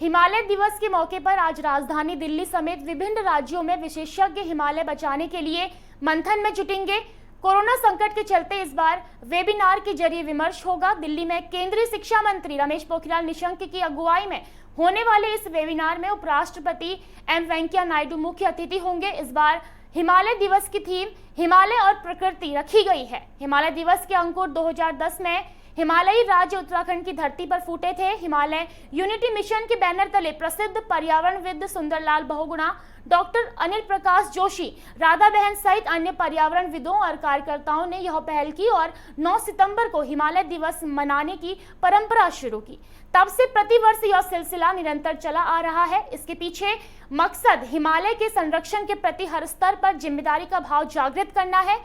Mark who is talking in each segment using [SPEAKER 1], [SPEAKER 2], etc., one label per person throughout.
[SPEAKER 1] हिमालय दिवस के मौके पर आज राजधानी दिल्ली समेत विभिन्न राज्यों में विशेषज्ञ हिमालय बचाने के लिए मंथन में जुटेंगे। कोरोना संकट के चलते इस बार वेबिनार के जरिए विमर्श होगा। दिल्ली में केंद्रीय शिक्षा मंत्री रमेश पोखरियाल निशंक की अगुवाई में होने वाले इस वेबिनार में उपराष्ट्रपति एम वेंकैया नायडू मुख्य अतिथि होंगे। इस बार हिमालय दिवस की थीम हिमालय और प्रकृति रखी गई है। हिमालय दिवस के अंकुर 2010 में हिमालयी राज्य उत्तराखंड की धरती पर फूटे थे। हिमालय यूनिटी मिशन के बैनर तले प्रसिद्ध पर्यावरणविद सुंदरलाल बहुगुणा, डॉक्टर अनिल प्रकाश जोशी, राधा बहन सहित अन्य पर्यावरणविदों और कार्यकर्ताओं ने यह पहल की और 9 सितंबर को हिमालय दिवस मनाने की परंपरा शुरू की। तब से प्रतिवर्ष यह सिलसिला निरंतर चला आ रहा है। इसके पीछे मकसद हिमालय के संरक्षण के प्रति हर स्तर पर जिम्मेदारी का भाव जागृत करना है।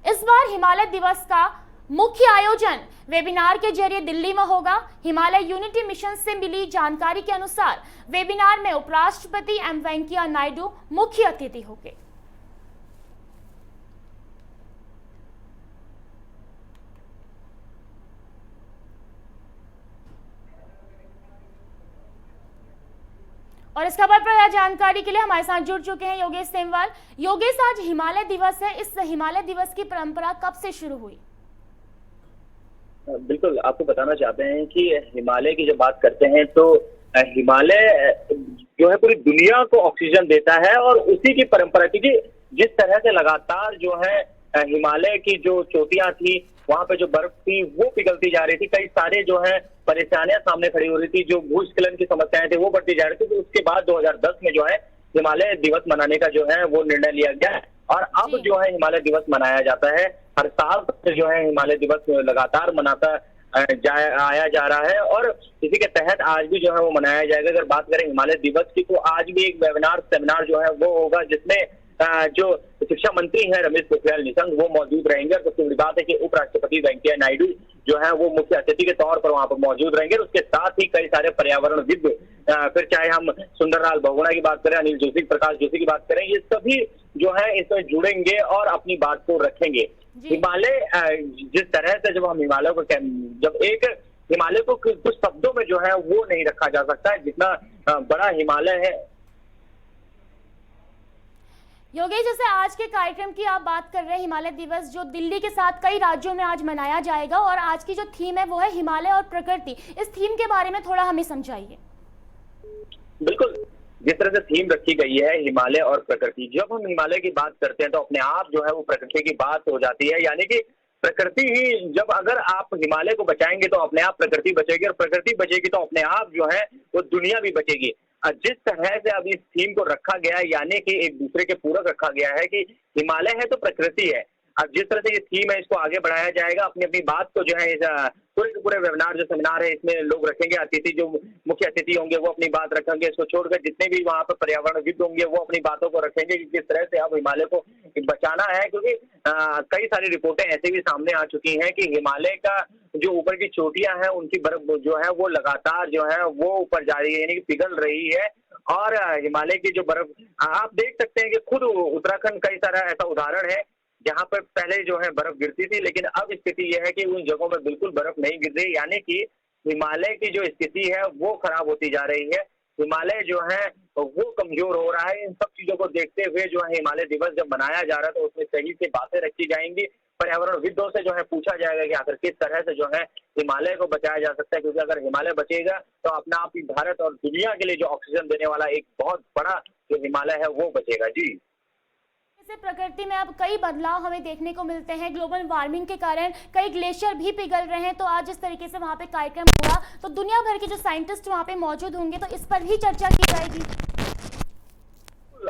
[SPEAKER 1] इस बार हिमालय दिवस का मुख्य आयोजन वेबिनार के जरिए दिल्ली में होगा। हिमालय यूनिटी मिशन से मिली जानकारी के अनुसार वेबिनार में उपराष्ट्रपति एम वेंकैया नायडू मुख्य अतिथि होंगे। और इस खबर पर जानकारी के लिए हमारे साथ जुड़ चुके हैं योगेश सेमवाल। योगेश, आज हिमालय दिवस है, इस हिमालय दिवस की परंपरा कब से शुरू हुई?
[SPEAKER 2] बिल्कुल, आपको बताना चाहते हैं कि हिमालय की जब बात करते हैं तो हिमालय जो है पूरी दुनिया को ऑक्सीजन देता है और उसी की परंपरा, क्योंकि जिस तरह से लगातार जो है हिमालय की जो चोटियां थी वहां पे जो बर्फ थी वो पिघलती जा रही थी, कई सारे जो है परेशानियां सामने खड़ी हो रही थी, जो भूस्खलन की समस्याएं थी वो बढ़ती जा रही थी। तो उसके बाद 2010 में जो है हिमालय दिवस मनाने का जो है वो निर्णय लिया गया और अब जो है हिमालय दिवस मनाया जाता है। हर साल जो है हिमालय दिवस लगातार मनाता आया जा रहा है और इसी के तहत आज भी जो है वो मनाया जाएगा। अगर बात करें हिमालय दिवस की तो आज भी एक वेबिनार सेमिनार जो है वो होगा, जिसमें जो शिक्षा मंत्री हैं रमेश पोखरियाल निशंक वो मौजूद रहेंगे। और सबसे बड़ी बात है कि उपराष्ट्रपति वेंकैया नायडू जो है वो मुख्य अतिथि के तौर पर वहां पर मौजूद रहेंगे। उसके साथ ही कई सारे पर्यावरणविद, फिर चाहे हम सुंदरलाल बहुगुणा की बात करें, अनिल जोशी, प्रकाश जोशी की बात करें, ये सभी जो है इसमें जुड़ेंगे और अपनी बात को रखेंगे। हिमालय जिस तरह से जब हम हिमालय को जब एक हिमालय को कुछ शब्दों में जो है वो नहीं रखा जा सकता है जितना बड़ा हिमालय है।
[SPEAKER 1] योगेश, जैसे आज के कार्यक्रम की आप बात कर रहे हैं, हिमालय दिवस जो दिल्ली के साथ कई राज्यों में आज मनाया जाएगा और आज की जो थीम है वो है हिमालय और प्रकृति। इस थीम के बारे में थोड़ा हमें समझाइए।
[SPEAKER 2] बिल्कुल, जिस तरह से थीम रखी गई है हिमालय और प्रकृति, जब हम हिमालय की बात करते हैं तो अपने आप जो है वो प्रकृति की बात हो जाती है। यानी कि प्रकृति ही, जब अगर आप हिमालय को बचाएंगे तो अपने आप प्रकृति बचेगी और प्रकृति बचेगी तो अपने आप जो है वो दुनिया भी बचेगी। जिस तरह से अब इस थीम को रखा गया है, यानी कि एक दूसरे के पूरक रखा गया है कि हिमालय है तो प्रकृति है। अब जिस तरह से ये थीम है इसको आगे बढ़ाया जाएगा। अपनी अपनी बात को जो है इस पूरे के पूरे वेबिनार जो सेमिनार है इसमें लोग रखेंगे, अतिथि जो मुख्य अतिथि होंगे वो अपनी बात रखेंगे। इसको छोड़कर जितने भी वहां पर पर्यावरणविद होंगे वो अपनी बातों को रखेंगे कि किस तरह से अब हिमालय को बचाना है। क्योंकि कई सारी रिपोर्टें ऐसे भी सामने आ चुकी हैं कि हिमालय का जो ऊपर की चोटियां हैं उनकी बर्फ जो है वो लगातार जो है वो ऊपर जा रही है, यानी कि पिघल रही है। और हिमालय की जो बर्फ आप देख सकते हैं कि खुद उत्तराखंड कई सारा ऐसा उदाहरण है जहां पर पहले जो है बर्फ गिरती थी, लेकिन अब स्थिति यह है कि उन जगहों में बिल्कुल बर्फ नहीं गिर रही। यानी कि हिमालय की जो स्थिति है वो खराब होती जा रही है, हिमालय जो है वो कमजोर हो रहा है। इन सब चीजों को देखते हुए जो है हिमालय दिवस जब मनाया जा रहा है तो उसमें सही से बातें रखी जाएंगी। पर्यावरणविदों से जो है पूछा जाएगा कि आखिर किस तरह से जो है हिमालय को बचाया जा सकता है, क्योंकि अगर हिमालय बचेगा तो अपना आप ही भारत और दुनिया के लिए जो ऑक्सीजन देने वाला एक बहुत बड़ा जो हिमालय है वो बचेगा। जी,
[SPEAKER 1] प्रकृति में अब कई बदलाव हमें देखने को मिलते हैं। ग्लोबल वार्मिंग के कारण कई ग्लेशियर भी पिघल रहे हैं। तो आज जिस तरीके से वहां पे कार्यक्रम हुआ तो दुनिया भर के जो साइंटिस्ट वहां पे मौजूद होंगे, तो इस पर भी चर्चा की जाएगी।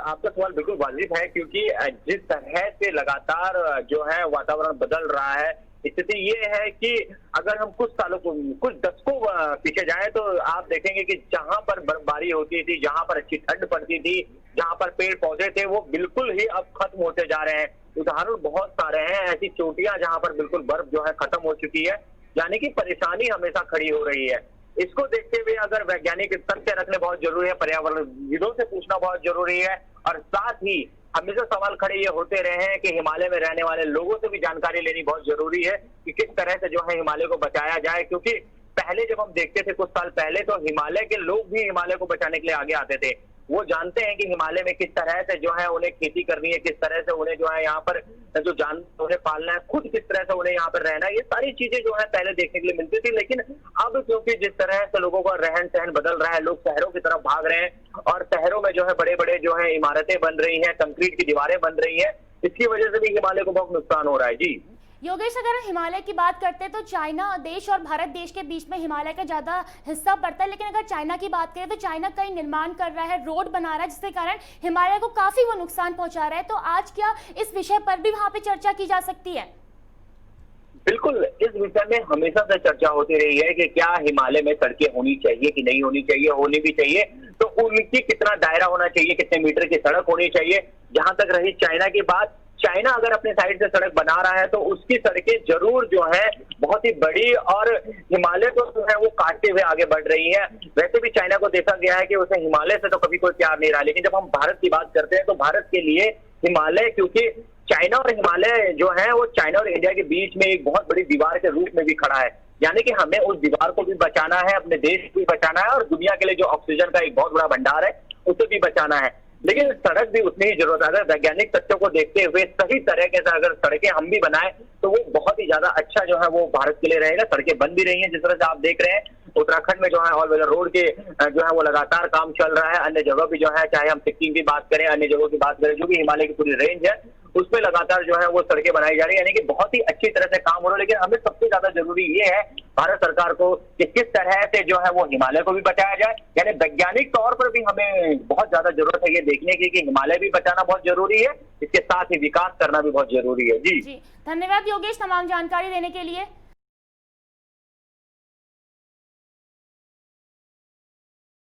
[SPEAKER 2] आपका सवाल बिल्कुल वाजिब है, क्योंकि जिस तरह से लगातार जो है वातावरण बदल रहा है, स्थिति ये है कि अगर हम कुछ सालों को, कुछ दशकों पीछे जाएं तो आप देखेंगे कि जहां पर बर्फबारी होती थी, जहां पर अच्छी ठंड पड़ती थी, जहां पर पेड़ पौधे थे, वो बिल्कुल ही अब खत्म होते जा रहे हैं। उदाहरण बहुत सारे हैं, ऐसी चोटियां जहां पर बिल्कुल बर्फ जो है खत्म हो चुकी है। यानी कि परेशानी हमेशा खड़ी हो रही है। इसको देखते हुए अगर वैज्ञानिक तथ्य रखने बहुत जरूरी है, पर्यावरणविदों से पूछना बहुत जरूरी है और साथ ही हमेशा सवाल खड़े ये होते रहे हैं कि हिमालय में रहने वाले लोगों से भी जानकारी लेनी बहुत जरूरी है कि किस तरह से जो है हिमालय को बचाया जाए। क्योंकि पहले जब हम देखते थे कुछ साल पहले, तो हिमालय के लोग भी हिमालय को बचाने के लिए आगे आते थे। वो जानते हैं कि हिमालय में किस तरह से जो है उन्हें खेती करनी है, किस तरह से उन्हें जो है यहाँ पर जो जानवर उन्हें पालना है, खुद किस तरह से उन्हें यहाँ पर रहना है, ये सारी चीजें जो है पहले देखने के लिए मिलती थी। लेकिन अब क्योंकि जिस तरह से लोगों का रहन सहन बदल रहा है, लोग शहरों की तरफ भाग रहे हैं और शहरों में जो है बड़े बड़े जो है इमारतें बन रही हैं, कंक्रीट की दीवारें बन रही है, इसकी वजह से भी हिमालय को बहुत नुकसान हो रहा है। जी
[SPEAKER 1] योगेश, अगर हम हिमालय की बात करते हैं तो चाइना देश और भारत देश के बीच में हिमालय का ज़्यादा हिस्सा पड़ता है, लेकिन अगर चाइना की बात करें तो चाइना कई निर्माण कर रहा है, रोड बना रहा है, जिसके कारण हिमालय को काफ़ी वो नुकसान पहुंचा रहा है। तो आज क्या इस विषय पर भी वहाँ पे चर्चा की जा सकती है?
[SPEAKER 2] बिल्कुल, इस विषय में हमेशा से चर्चा होती रही है कि क्या हिमालय में सड़कें होनी चाहिए कि नहीं होनी चाहिए, होनी भी चाहिए तो उनकी कितना दायरा होना चाहिए, कितने मीटर की सड़क होनी चाहिए। जहां तक रही चाइना की बात, चाइना अगर अपने साइड से सड़क बना रहा है तो उसकी सड़कें जरूर जो है बहुत ही बड़ी और हिमालय को जो है वो काटते हुए आगे बढ़ रही है। वैसे भी चाइना को देखा गया है कि उसे हिमालय से तो कभी कोई प्यार नहीं रहा, लेकिन जब हम भारत की बात करते हैं तो भारत के लिए हिमालय, क्योंकि चाइना और हिमालय जो है वो चाइना और इंडिया के बीच में एक बहुत बड़ी दीवार के रूप में भी खड़ा है। यानी कि हमें उस दीवार को भी बचाना है, अपने देश को भी बचाना है और दुनिया के लिए जो ऑक्सीजन का एक बहुत बड़ा भंडार है उसे भी बचाना है। लेकिन सड़क भी उतनी ही जरूरत है। अगर वैज्ञानिक तत्वों को देखते हुए सही तरीके से अगर सड़कें हम भी बनाए तो वो बहुत ही ज्यादा अच्छा जो है वो भारत के लिए रहेगा। सड़कें बन भी रही हैं, जिस तरह से आप देख रहे हैं उत्तराखंड में जो है ऑल वेदर रोड के जो है वो लगातार काम चल रहा है। अन्य जगह भी जो है, चाहे हम सिक्किम की बात करें, अन्य जगहों की बात करें, जो भी हिमालय की पूरी रेंज है उसमें लगातार जो है वो सड़कें बनाई जा रही है, यानी कि बहुत ही अच्छी तरह से काम हो रहा है। लेकिन हमें सबसे ज्यादा जरूरी ये है भारत सरकार को कि किस तरह से जो है वो हिमालय को भी बचाया जाए। यानी वैज्ञानिक तौर पर भी हमें बहुत ज्यादा जरूरत है ये देखने की कि हिमालय भी बचाना बहुत जरूरी है, इसके साथ ही विकास करना भी बहुत जरूरी है। जी
[SPEAKER 1] धन्यवाद योगेश तमाम जानकारी देने के लिए।